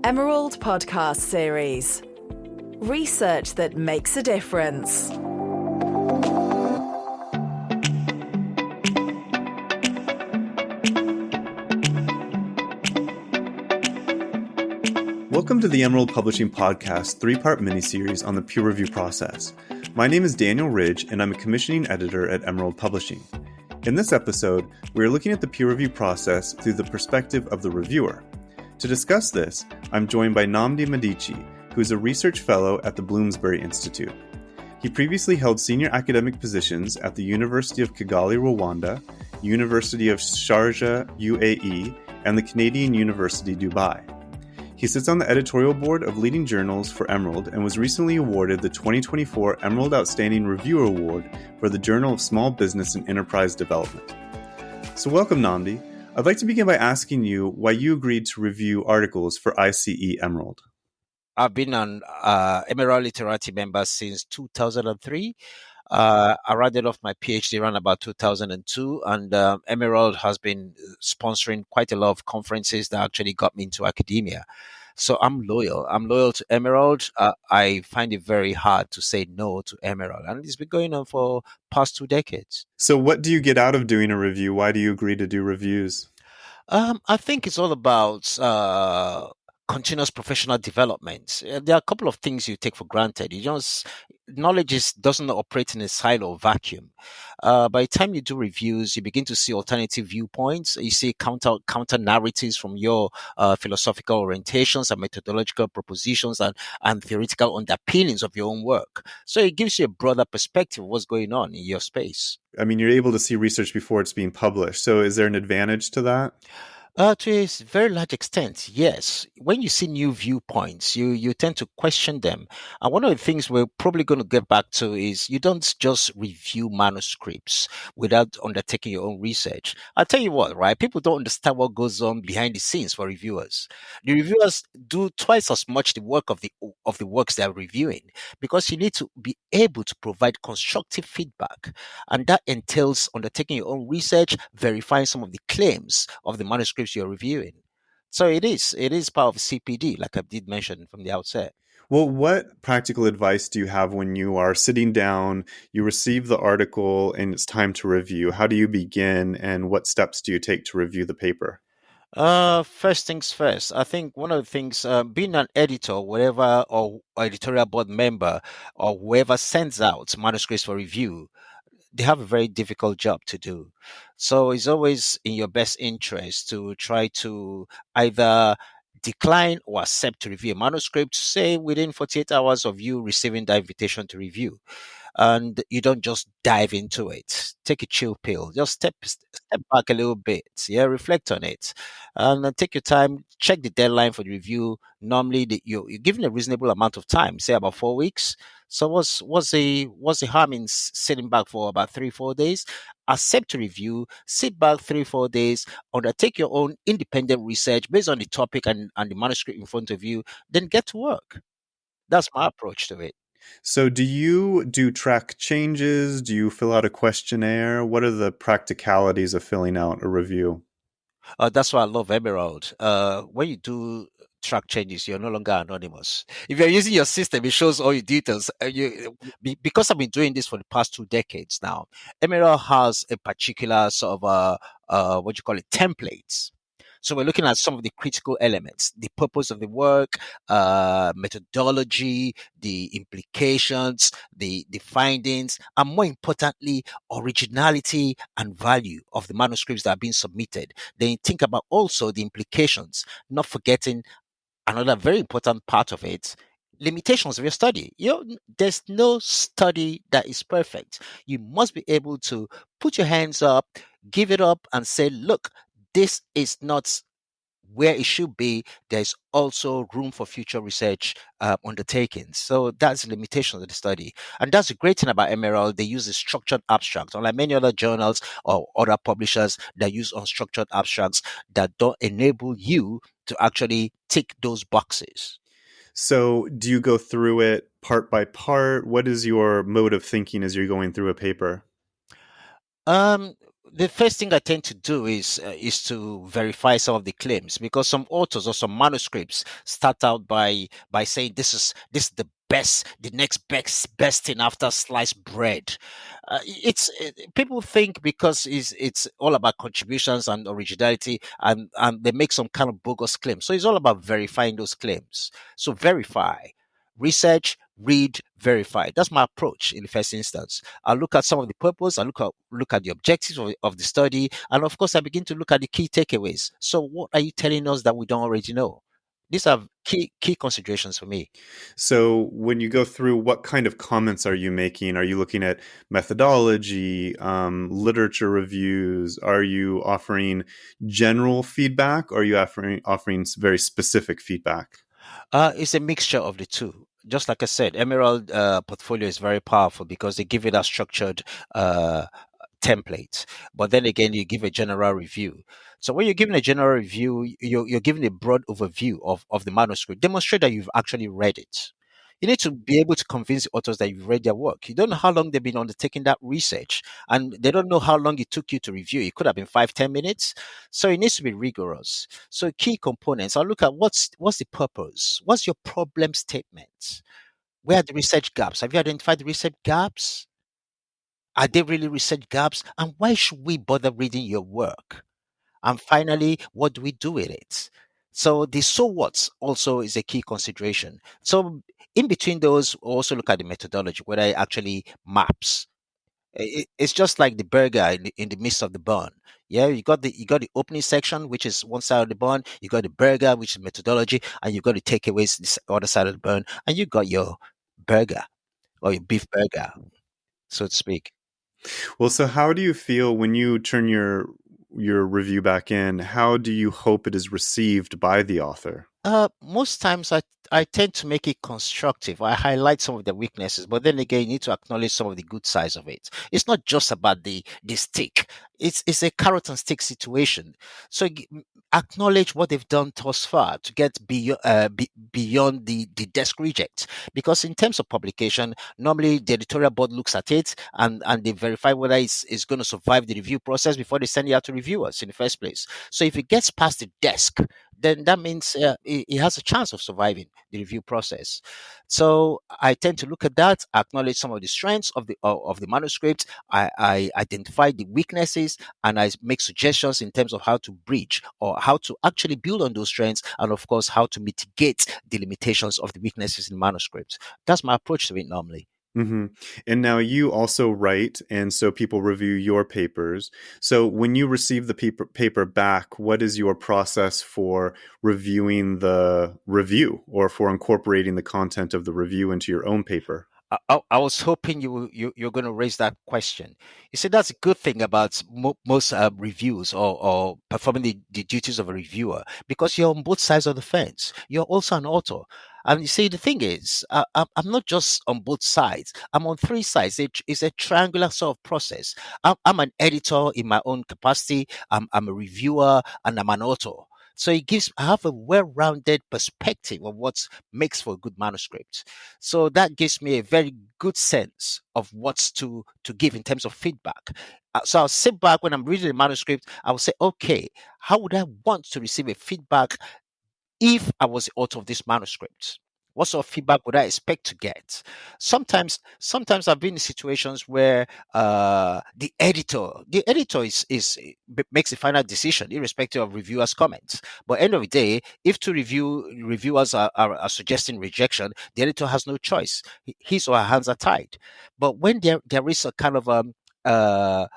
Emerald Podcast Series. Research that makes a difference. Welcome to the Emerald Publishing Podcast 3-part miniseries on the peer review process. My name is Daniel Ridge, and I'm a commissioning editor at Emerald Publishing. In this episode, we are looking at the peer review process through the perspective of the reviewer. To discuss this, I'm joined by Nnamdi Medici, who is a research fellow at the Bloomsbury Institute. He previously held senior academic positions at the University of Kigali, Rwanda, University of Sharjah, UAE, and the Canadian University, Dubai. He sits on the editorial board of leading journals for Emerald and was recently awarded the 2024 Emerald Outstanding Reviewer Award for the Journal of Small Business and Enterprise Development. So welcome, Nnamdi. I'd like to begin by asking you why you agreed to review articles for ICE Emerald. I've been an Emerald Literati member since 2003. I rounded off my PhD around about 2002, and Emerald has been sponsoring quite a lot of conferences that actually got me into academia. So I'm loyal. I'm loyal to Emerald. I find it very hard to say no to Emerald, and it's been going on for past 2 decades. So what do you get out of doing a review? Why do you agree to do reviews? I think it's all about continuous professional development. There are a couple of things you take for granted. Knowledge doesn't operate in a silo vacuum. By the time you do reviews, you begin to see alternative viewpoints. You see counter narratives from your philosophical orientations and methodological propositions and theoretical underpinnings of your own work. So it gives you a broader perspective of what's going on in your space. I mean, you're able to see research before it's being published. So is there an advantage to that? To a very large extent, yes. When you see new viewpoints, you tend to question them. And one of the things we're probably going to get back to is you don't just review manuscripts without undertaking your own research. I'll tell you what, right? People don't understand what goes on behind the scenes for reviewers. The reviewers do twice as much the work of the works they're reviewing, because you need to be able to provide constructive feedback. And that entails undertaking your own research, verifying some of the claims of the manuscripts you're reviewing. So it is part of CPD, like I did mention from the outset. Well, what practical advice do you have when you are sitting down, you receive the article, and it's time to review? How do you begin, and what steps do you take to review the paper? First things first. I think one of the things, being an editor, whatever, or editorial board member, or whoever sends out manuscripts for review, they have a very difficult job to do. So it's always in your best interest to try to either decline or accept to review a manuscript, say within 48 hours of you receiving the invitation to review. And you don't just dive into it. Take a chill pill. Just step back a little bit. Yeah, reflect on it, and then take your time. Check the deadline for the review. Normally, you're given a reasonable amount of time, say about 4 weeks. So what's the harm in sitting back for about 3-4 days? Accept to review. Sit back 3-4 days. Undertake your own independent research based on the topic and the manuscript in front of you. Then get to work. That's my approach to it. So do you do track changes? Do you fill out a questionnaire? What are the practicalities of filling out a review? That's why I love Emerald. When you do track changes, you're no longer anonymous. If you're using your system, it shows all your details. Because I've been doing this for the past 2 decades now, Emerald has a particular sort of templates. So we're looking at some of the critical elements: the purpose of the work, methodology, the implications, the findings, and more importantly, originality and value of the manuscripts that are being submitted. Then think about also the implications, not forgetting another very important part of it: limitations of your study. There's no study that is perfect. You must be able to put your hands up, give it up, and say, look, this is not where it should be. There's also room for future research undertakings. So that's the limitation of the study. And that's the great thing about Emerald. They use a structured abstract, unlike many other journals or other publishers that use unstructured abstracts that don't enable you to actually tick those boxes. So do you go through it part by part? What is your mode of thinking as you're going through a paper? the first thing I tend to do is to verify some of the claims, because some authors or some manuscripts start out by saying this is the best, the next best thing after sliced bread. People think because it's all about contributions and originality, and they make some kind of bogus claim. So it's all about verifying those claims. So verify, research, read, verify. That's my approach in the first instance. I look at some of the purpose, I look at the objectives of the study, and of course I begin to look at the key takeaways. So what are you telling us that we don't already know? These are key considerations for me. So when you go through, what kind of comments are you making? Are you looking at methodology, literature reviews? Are you offering general feedback? Or are you offering very specific feedback? It's a mixture of the two. Just like I said, Emerald portfolio is very powerful because they give it a structured template. But then again, you give a general review. So when you're giving a general review, you're giving a broad overview of the manuscript. Demonstrate that you've actually read it. You need to be able to convince the authors that you've read their work. You don't know how long they've been undertaking that research, and they don't know how long it took you to review. It could have been 5-10 minutes. So it needs to be rigorous. So key components. I'll look at what's the purpose? What's your problem statement? Where are the research gaps? Have you identified the research gaps? Are they really research gaps? And why should we bother reading your work? And finally, what do we do with it? So the so what also is a key consideration. So in between those, we also look at the methodology, whether it actually maps. It's just like the burger in the midst of the bun. Yeah, you got the opening section, which is one side of the bun. You got the burger, which is methodology, and you got the takeaways, the other side of the bun, and you got your burger or your beef burger, so to speak. Well, so how do you feel when you turn your review back in? How do you hope it is received by the author? Most times I tend to make it constructive. I highlight some of the weaknesses, but then again, you need to acknowledge some of the good sides of it. It's not just about the stick. It's a carrot and stick situation. So acknowledge what they've done thus far to get beyond the desk reject. Because in terms of publication, normally the editorial board looks at it and they verify whether it's going to survive the review process before they send it out to reviewers in the first place. So if it gets past the desk, then that means it has a chance of surviving the review process. So I tend to look at that, acknowledge some of the strengths of the manuscript. I identify the weaknesses, and I make suggestions in terms of how to bridge or how to actually build on those strengths, and of course how to mitigate the limitations of the weaknesses in manuscripts. That's my approach to it normally. Mm-hmm. And now you also write, and so people review your papers. So when you receive the paper back, what is your process for reviewing the review or for incorporating the content of the review into your own paper? I was hoping you're going to raise that question. You see, that's a good thing about most reviews or performing the duties of a reviewer, because you're on both sides of the fence. You're also an author. And you see, the thing is, I'm not just on both sides. I'm on three sides. It's a triangular sort of process. I'm an editor in my own capacity. I'm a reviewer, and I'm an author. So I have a well-rounded perspective of what makes for a good manuscript. So that gives me a very good sense of what's to give in terms of feedback. So I'll sit back when I'm reading the manuscript. I will say, okay, how would I want to receive a feedback if I was the author of this manuscript? What sort of feedback would I expect to get? Sometimes I've been in situations where the editor makes the final decision, irrespective of reviewers' comments. But end of the day, if two reviewers are suggesting rejection, the editor has no choice. His or her hands are tied. But when there is a kind of a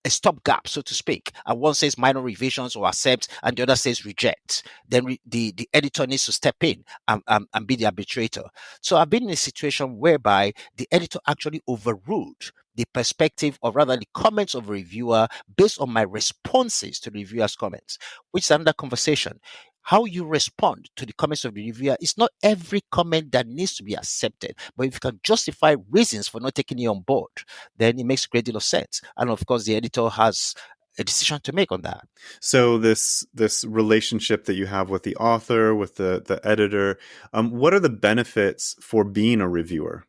stopgap, so to speak, and one says minor revisions or accept, and the other says reject, then the editor needs to step in and be the arbitrator. So I've been in a situation whereby the editor actually overruled the perspective, or rather the comments of a reviewer, based on my responses to the reviewer's comments, which is another conversation. How you respond to the comments of the reviewer is not every comment that needs to be accepted. But if you can justify reasons for not taking it on board, then it makes a great deal of sense. And of course, the editor has a decision to make on that. So this relationship that you have with the author, with the editor, what are the benefits for being a reviewer?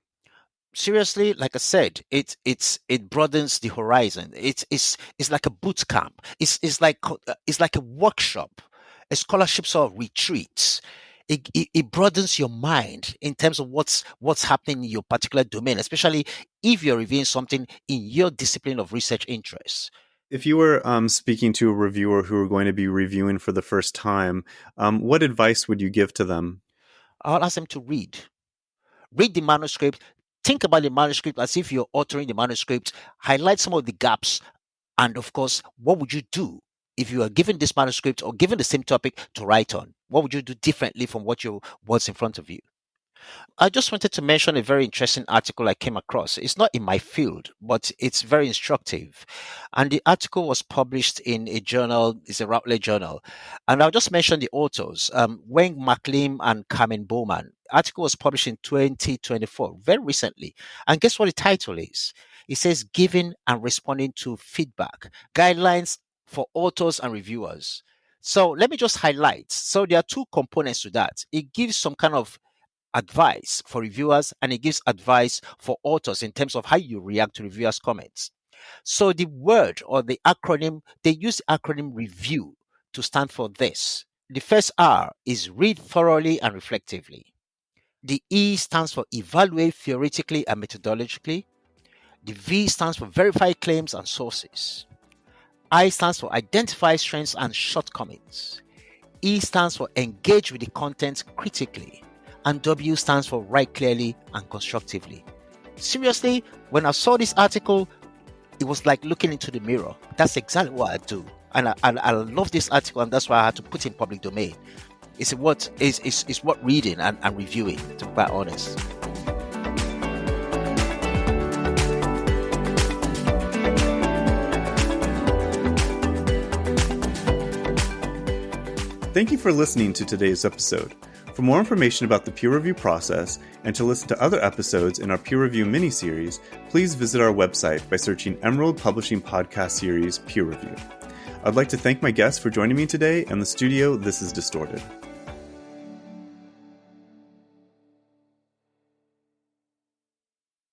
Seriously, like I said, it broadens the horizon. It's like a boot camp. It's like a workshop, a scholarship sort of retreat. It broadens your mind in terms of what's happening in your particular domain, especially if you're reviewing something in your discipline of research interest. If you were speaking to a reviewer who are going to be reviewing for the first time, what advice would you give to them? I'll ask them to read the manuscript. Think about the manuscript as if you're authoring the manuscript. Highlight some of the gaps. And of course, what would you do if you are given this manuscript or given the same topic to write on? What would you do differently from what's in front of you? I just wanted to mention a very interesting article I came across. It's not in my field, but it's very instructive. And the article was published in a journal, it's a Routledge journal. And I'll just mention the authors, Weng McLean and Carmen Bowman. The article was published in 2024, very recently. And guess what the title is? It says Giving and Responding to Feedback, Guidelines for Authors and Reviewers. So let me just highlight. So there are two components to that. It gives some kind of advice for reviewers and it gives advice for authors in terms of how you react to reviewers' comments. So the word or the acronym, they use the acronym REVIEW to stand for this. The first R is read thoroughly and reflectively. The E stands for evaluate theoretically and methodologically. The V stands for verify claims and sources. I stands for identify strengths and shortcomings. E stands for engage with the content critically. And W stands for write clearly and constructively. Seriously, when I saw this article, it was like looking into the mirror. That's exactly what I do. And I love this article, and that's why I had to put it in public domain. It's what reading and reviewing, to be quite honest. Thank you for listening to today's episode. For more information about the peer review process and to listen to other episodes in our peer review mini-series, please visit our website by searching Emerald Publishing Podcast Series Peer Review. I'd like to thank my guests for joining me today, and the studio, This is Distorted.